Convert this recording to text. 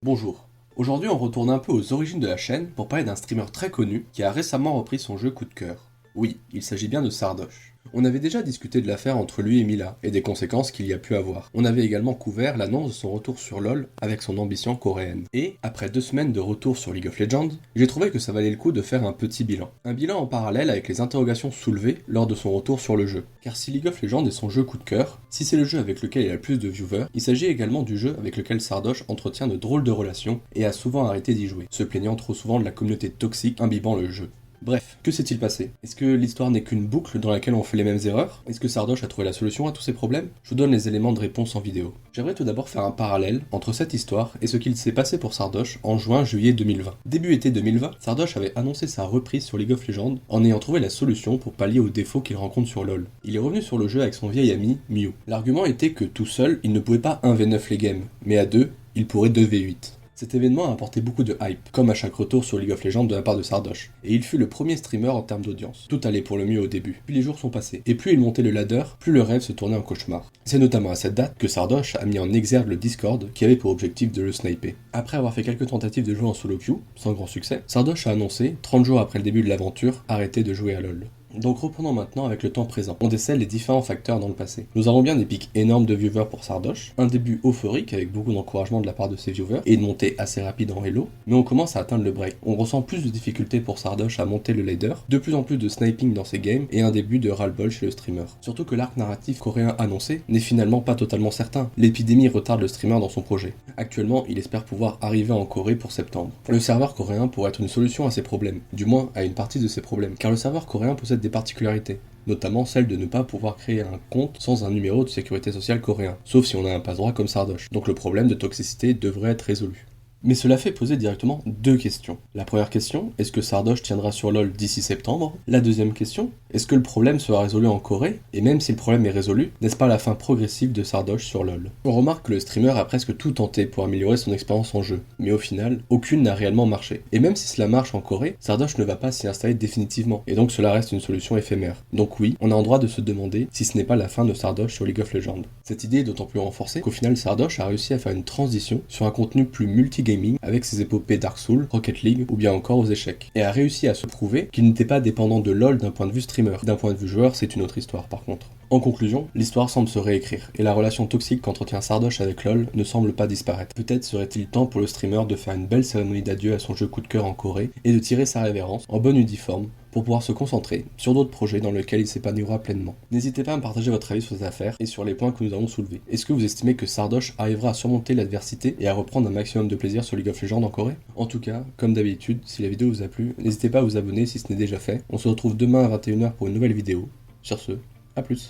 Bonjour. Aujourd'hui, on retourne un peu aux origines de la chaîne pour parler d'un streamer très connu qui a récemment repris son jeu coup de cœur. Oui, il s'agit bien de Sardoche. On avait déjà discuté de l'affaire entre lui et Mila, et des conséquences qu'il y a pu avoir. On avait également couvert l'annonce de son retour sur LoL avec son ambition coréenne. Et, après 2 semaines de retour sur League of Legends, j'ai trouvé que ça valait le coup de faire un petit bilan. Un bilan en parallèle avec les interrogations soulevées lors de son retour sur le jeu. Car si League of Legends est son jeu coup de cœur, si c'est le jeu avec lequel il a le plus de viewers, il s'agit également du jeu avec lequel Sardoche entretient de drôles de relations et a souvent arrêté d'y jouer, se plaignant trop souvent de la communauté toxique imbibant le jeu. Bref, que s'est-il passé? Est-ce que l'histoire n'est qu'une boucle dans laquelle on fait les mêmes erreurs? Est-ce que Sardoche a trouvé la solution à tous ces problèmes? Je vous donne les éléments de réponse en vidéo. J'aimerais tout d'abord faire un parallèle entre cette histoire et ce qu'il s'est passé pour Sardoche en juin-juillet 2020. Début été 2020, Sardoche avait annoncé sa reprise sur League of Legends en ayant trouvé la solution pour pallier aux défauts qu'il rencontre sur LoL. Il est revenu sur le jeu avec son vieil ami, Mew. L'argument était que tout seul, il ne pouvait pas 1v9 les games, mais à deux, il pourrait 2v8. Cet événement a apporté beaucoup de hype, comme à chaque retour sur League of Legends de la part de Sardoche, et il fut le premier streamer en termes d'audience. Tout allait pour le mieux au début, puis les jours sont passés, et plus il montait le ladder, plus le rêve se tournait en cauchemar. C'est notamment à cette date que Sardoche a mis en exergue le Discord, qui avait pour objectif de le sniper. Après avoir fait quelques tentatives de jouer en solo queue, sans grand succès, Sardoche a annoncé, 30 jours après le début de l'aventure, arrêter de jouer à LoL. Donc reprenons maintenant avec le temps présent. On décèle les différents facteurs dans le passé. Nous avons bien des pics énormes de viewers pour Sardoche, un début euphorique avec beaucoup d'encouragement de la part de ses viewers, et une montée assez rapide en Elo, mais on commence à atteindre le break. On ressent plus de difficultés pour Sardoche à monter le ladder, de plus en plus de sniping dans ses games, et un début de ras-le-bol chez le streamer. Surtout que l'arc narratif coréen annoncé n'est finalement pas totalement certain. L'épidémie retarde le streamer dans son projet. Actuellement, il espère pouvoir arriver en Corée pour septembre. Le serveur coréen pourrait être une solution à ses problèmes, du moins à une partie de ses problèmes, car le serveur coréen possède des particularités, notamment celle de ne pas pouvoir créer un compte sans un numéro de sécurité sociale coréen, sauf si on a un passe-droit comme Sardoche, donc le problème de toxicité devrait être résolu. Mais cela fait poser directement deux questions. La première question, est-ce que Sardoche tiendra sur LoL d'ici septembre? La deuxième question, est-ce que le problème sera résolu en Corée? Et même si le problème est résolu, n'est-ce pas la fin progressive de Sardoche sur LoL? On remarque que le streamer a presque tout tenté pour améliorer son expérience en jeu, mais au final, aucune n'a réellement marché. Et même si cela marche en Corée, Sardoche ne va pas s'y installer définitivement, et donc cela reste une solution éphémère. Donc oui, on a en droit de se demander si ce n'est pas la fin de Sardoche sur League of Legends. Cette idée est d'autant plus renforcée qu'au final Sardoche a réussi à faire une transition sur un contenu plus multi-gaming avec ses épopées Dark Souls, Rocket League ou bien encore aux échecs, et a réussi à se prouver qu'il n'était pas dépendant de LoL d'un point de vue streamer. D'un point de vue joueur, c'est une autre histoire par contre. En conclusion, l'histoire semble se réécrire, et la relation toxique qu'entretient Sardoche avec LoL ne semble pas disparaître. Peut-être serait-il temps pour le streamer de faire une belle cérémonie d'adieu à son jeu coup de cœur en Corée, et de tirer sa révérence, en bonne uniforme, pour pouvoir se concentrer sur d'autres projets dans lesquels il s'épanouira pleinement. N'hésitez pas à me partager votre avis sur cette affaire et sur les points que nous avons soulevés. Est-ce que vous estimez que Sardoche arrivera à surmonter l'adversité et à reprendre un maximum de plaisir sur League of Legends en Corée? En tout cas, comme d'habitude, si la vidéo vous a plu, n'hésitez pas à vous abonner si ce n'est déjà fait. On se retrouve demain à 21h pour une nouvelle vidéo. Sur ce, à plus.